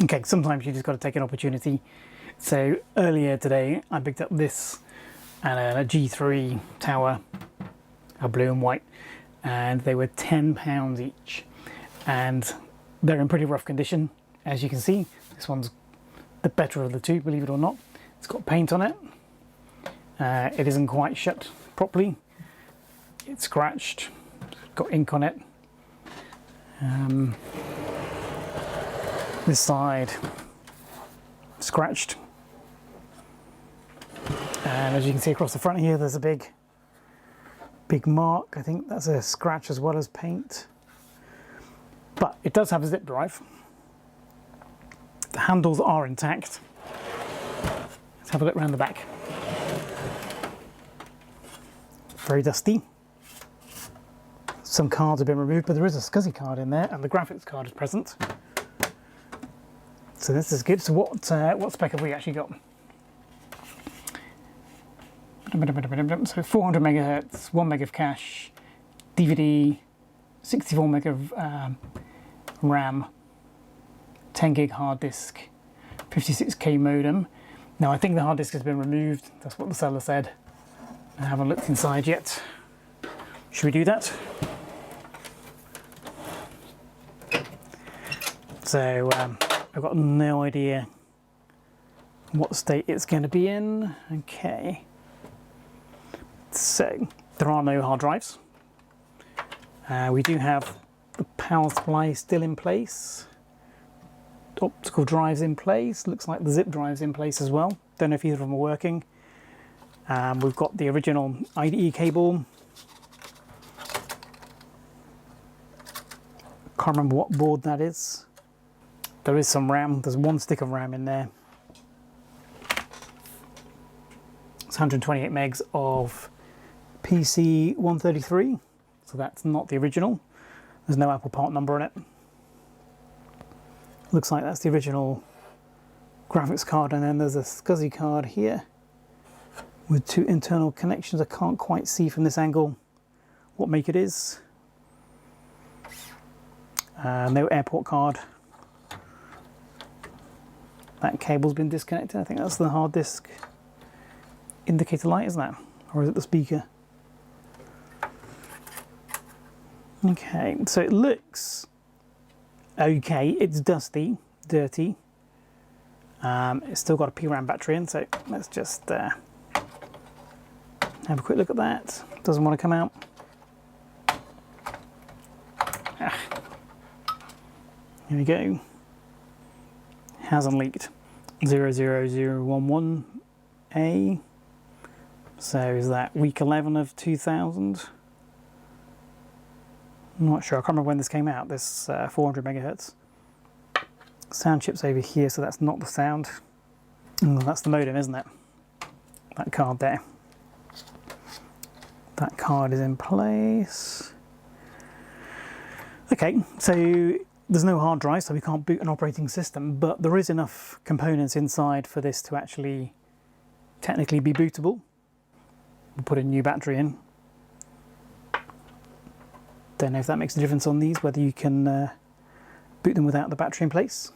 Okay, sometimes you just got to take an opportunity. So earlier today I picked up this and a G3 tower, a blue and white, and they were £10 each, and they're in pretty rough condition. As you can see, this one's the better of the two, believe it or not. It's got paint on it. It isn't quite shut properly. It's scratched, got ink on it. This side scratched, and as you can see across the front here, there's a big mark. I think that's a scratch as well as paint, but it does have a zip drive. The handles are intact. Let's have a look around the back. Very dusty. Some cards have been removed, but there is a SCSI card in there, and the graphics card is present. So this is good. So what spec have we actually got? So 400 megahertz, 1 meg of cache, DVD, 64 meg of RAM, 10 gig hard disk, 56k modem. Now I think the hard disk has been removed. That's what the seller said. I haven't looked inside yet. Should we do that? So I've got no idea what state it's going to be in. Okay. So there are no hard drives. We do have the power supply still in place. Optical drives in place. Looks like the zip drive's in place as well. Don't know if either of them are working. We've got the original IDE cable. Can't remember what board that is. There is some RAM. There's one stick of RAM in there. It's 128 megs of PC 133, so that's not the original. There's no Apple part number on it. Looks like that's the original graphics card, and then there's a SCSI card here with two internal connections. I can't quite see from this angle what make it is. No airport card. That cable's been disconnected. I think that's the hard disk indicator light, isn't that? Or is it the speaker? Okay, so it looks okay. It's dusty, dirty. It's still got a PRAM battery in, so let's just have a quick look at that. Doesn't want to come out. Here we go. Hasn't leaked. 00011A. So is that week 11 of 2000? I'm not sure. I can't remember when this came out. This 400 megahertz. Sound chip's over here, so that's not the sound. Oh, that's the modem, isn't it? That card there. That card is in place. Okay, so there's no hard drive, so we can't boot an operating system, but there is enough components inside for this to actually technically be bootable. We'll put a new battery in. Don't know if that makes a difference on these, whether you can boot them without the battery in place.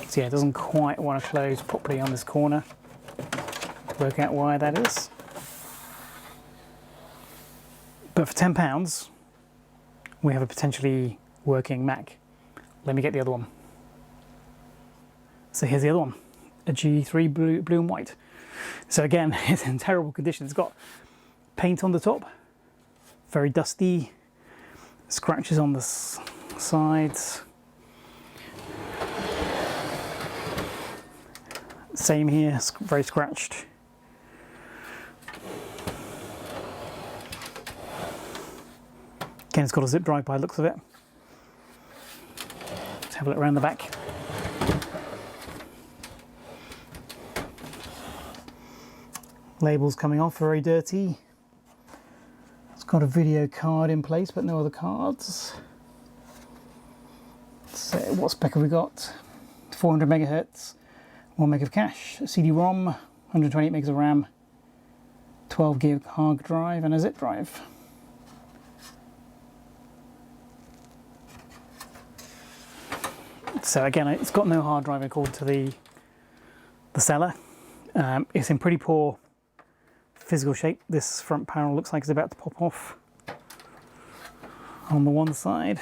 So yeah, it doesn't quite want to close properly on this corner. Work out why that is. But for £10, we have a potentially working Mac. Let me get the other one. So here's the other one, a G3 blue and white. So again, it's in terrible condition. It's got paint on the top, very dusty, scratches on the sides. Same here, very scratched. Again, it's got a zip drive by the looks of it. Let's have a look around the back. Labels coming off, very dirty. It's got a video card in place, but no other cards. So what spec have we got? 400 megahertz, 1 meg of cache, CD-ROM, 128 megs of RAM, 12 gig hard drive and a zip drive. So again, it's got no hard drive according to the seller. It's in pretty poor physical shape. This front panel looks like it's about to pop off on the one side.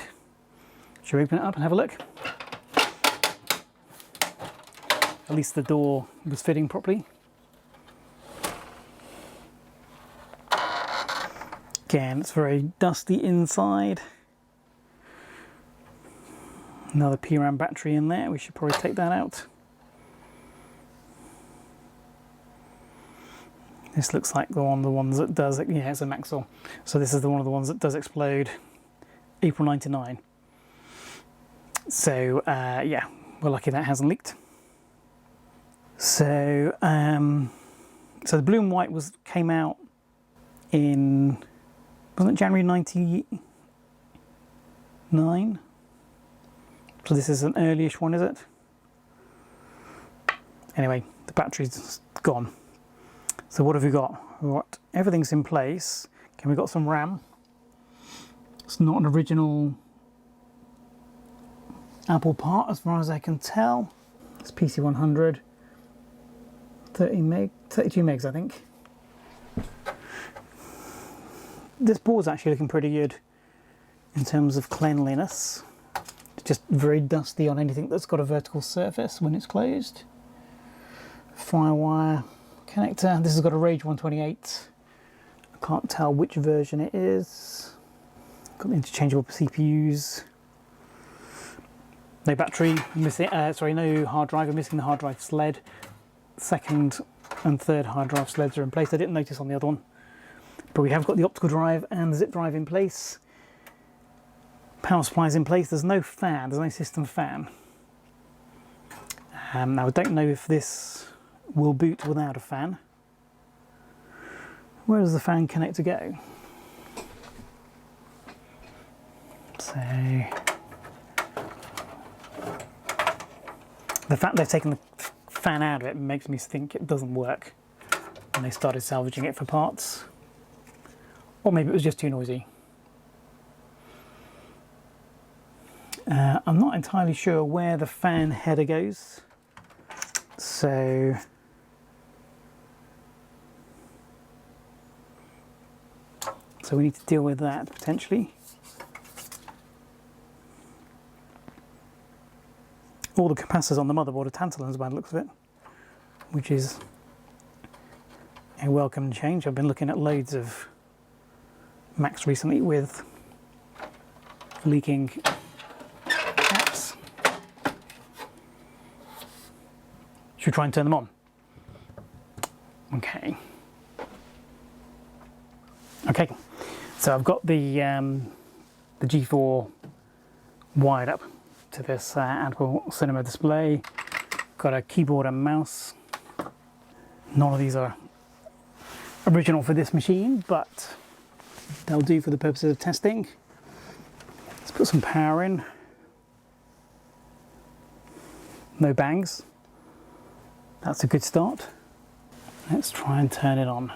Should we open it up and have a look? At least the door was fitting properly. Again, it's very dusty inside. Another PRAM battery in there. We should probably take that out. This looks like one of the ones that does, yeah, it's a Maxwell. So this is one of the ones that does explode. April 99. So yeah, we're lucky that hasn't leaked. So so the blue and white came out in, wasn't it January 99? So this is an earlyish one, is it? Anyway, the battery's gone. So what have we got? Everything's in place. Okay, we've got some RAM. It's not an original Apple part as far as I can tell. It's PC100, 32 megs I think. This board's actually looking pretty good in terms of cleanliness. It's just very dusty on anything that's got a vertical surface when it's closed. Firewire connector. This has got a Rage 128. I can't tell which version it is. Got the interchangeable CPUs. No battery, missing. Sorry, no hard drive. I'm missing the hard drive sled. Second and third hard drive sleds are in place. I didn't notice on the other one, but we have got the optical drive and the zip drive in place. Power supply's in place. There's no fan. There's no system fan. Now I don't know if this will boot without a fan. Where does the fan connector go? So the fact they've taken the fan out of it makes me think it doesn't work when they started salvaging it for parts. Or maybe it was just too noisy. I'm not entirely sure where the fan header goes. So we need to deal with that potentially. All the capacitors on the motherboard are tantalums by the looks of it, which is a welcome change. I've been looking at loads of Macs recently with leaking caps. Should we try and turn them on? Okay. Okay, so I've got the G4 wired up to this Apple Cinema display. Got a keyboard and mouse. None of these are original for this machine, but they'll do for the purposes of testing. Let's put some power in. No bangs. That's a good start. Let's try and turn it on.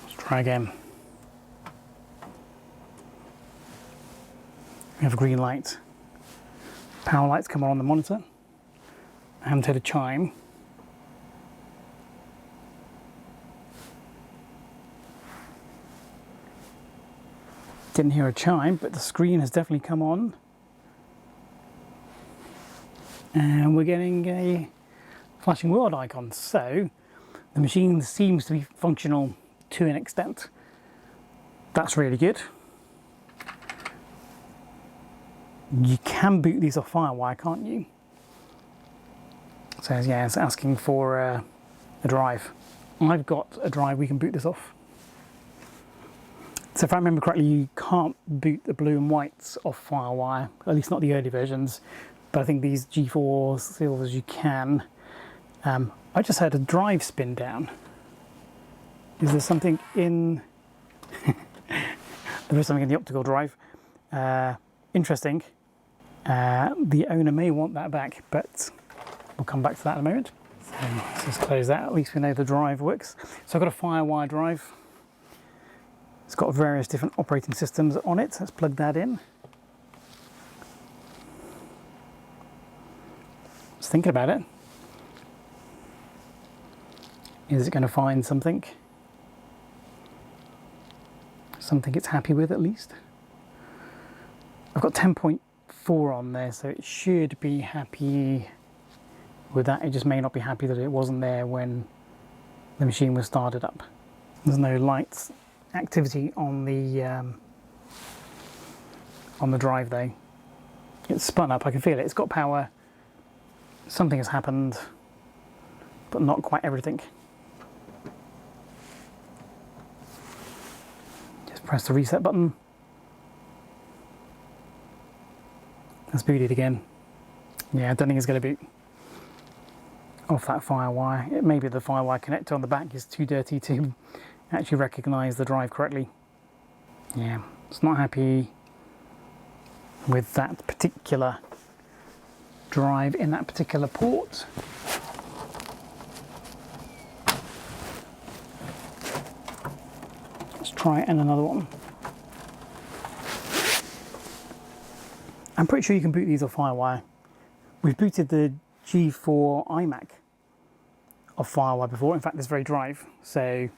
Let's try again. We have a green light. Power lights come on the monitor. I haven't heard a chime. Didn't hear a chime, but the screen has definitely come on. And we're getting a flashing world icon. So the machine seems to be functional to an extent. That's really good. You can boot these off Firewire, can't you? So yeah, it's asking for a drive. I've got a drive we can boot this off. So if I remember correctly, you can't boot the blue and whites off Firewire, at least not the early versions, but I think these G4 Silvers you can. I just had a drive spin down. Is there something in... There is something in the optical drive. Interesting. The owner may want that back, but we'll come back to that in a moment. Let's just close that, at least we know the drive works. So I've got a Firewire drive. It's got various different operating systems on it. Let's plug that in. I was thinking about it. Is it going to find something? Something it's happy with at least. I've got 10.4 on there, so it should be happy with that. It just may not be happy that it wasn't there when the machine was started up. There's no lights activity on the drive though. It's spun up, I can feel it. It's got power. Something has happened, but not quite everything. Just press the reset button. Let's boot it again. Yeah, I don't think it's going to boot off that Firewire. It may be the Firewire connector on the back is too dirty to actually recognise the drive correctly. Yeah, it's not happy with that particular drive in that particular port. Let's try it in another one. I'm pretty sure you can boot these off Firewire. We've booted the G4 iMac off Firewire before, in fact this very drive, so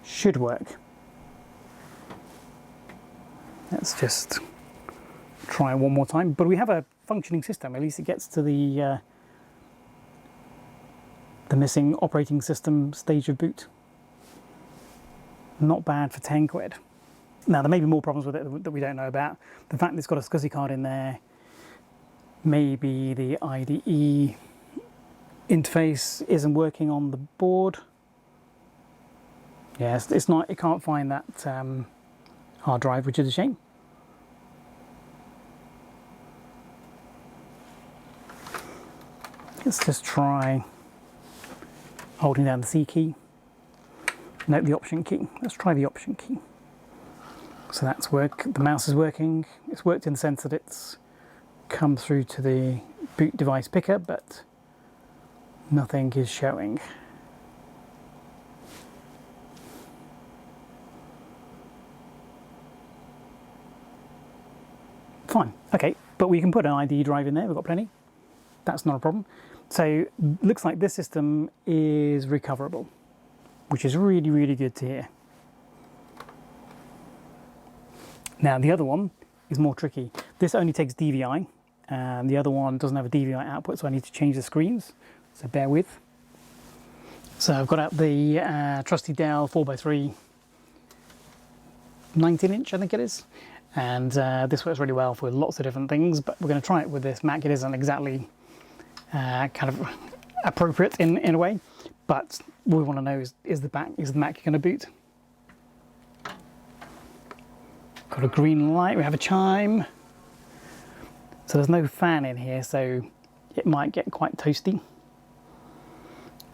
should work. Let's just try it one more time, but we have a functioning system. At least it gets to the missing operating system stage of boot. Not bad for 10 quid. Now there may be more problems with it that we don't know about. The fact that it's got a SCSI card in there, maybe the IDE interface isn't working on the board. Yes, it's not. It can't find that hard drive, which is a shame. Let's just try holding down the C key. Note the Option key. Let's try the Option key. So that's work. The mouse is working. It's worked in the sense that it's come through to the boot device picker, but nothing is showing. Fine, okay, but we can put an IDE drive in there, we've got plenty. That's not a problem. So, looks like this system is recoverable, which is really, really good to hear. Now, the other one is more tricky. This only takes DVI, and the other one doesn't have a DVI output, so I need to change the screens, so bear with. So I've got out the trusty Dell 4x3 19-inch, I think it is. And this works really well for lots of different things, but we're going to try it with this Mac. It isn't exactly kind of appropriate in a way, but what we want to know is the Mac going to boot? Got a green light, we have a chime. So there's no fan in here, so it might get quite toasty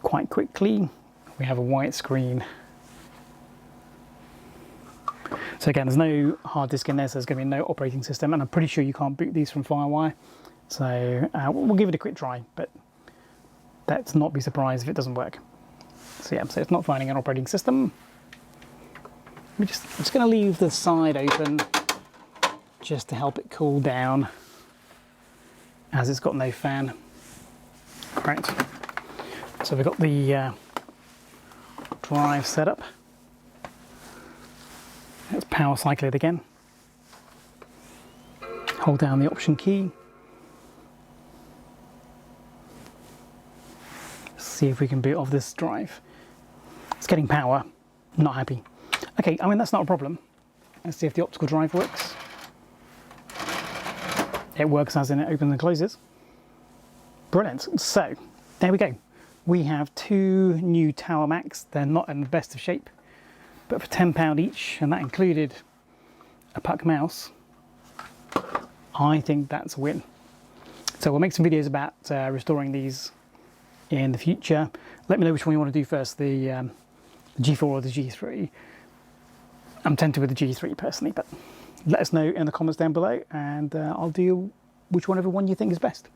quite quickly. We have a white screen. So again, there's no hard disk in there, so there's going to be no operating system, and I'm pretty sure you can't boot these from Firewire. So we'll give it a quick try, but let's not be surprised if it doesn't work. So yeah, so it's not finding an operating system. I'm just going to leave the side open just to help it cool down, as it's got no fan. Right, so we've got the drive set up. Let's power cycle it again. Hold down the Option key. See if we can boot off this drive. It's getting power, not happy. Okay, I mean, that's not a problem. Let's see if the optical drive works. It works as in it opens and closes. Brilliant. So, there we go. We have two new PowerMacs. They're not in the best of shape, but for £10 each, and that included a puck mouse, I think that's a win. So we'll make some videos about restoring these in the future. Let me know which one you want to do first, the G4 or the G3. I'm tempted with the G3 personally, but let us know in the comments down below, and I'll do whichever one you think is best.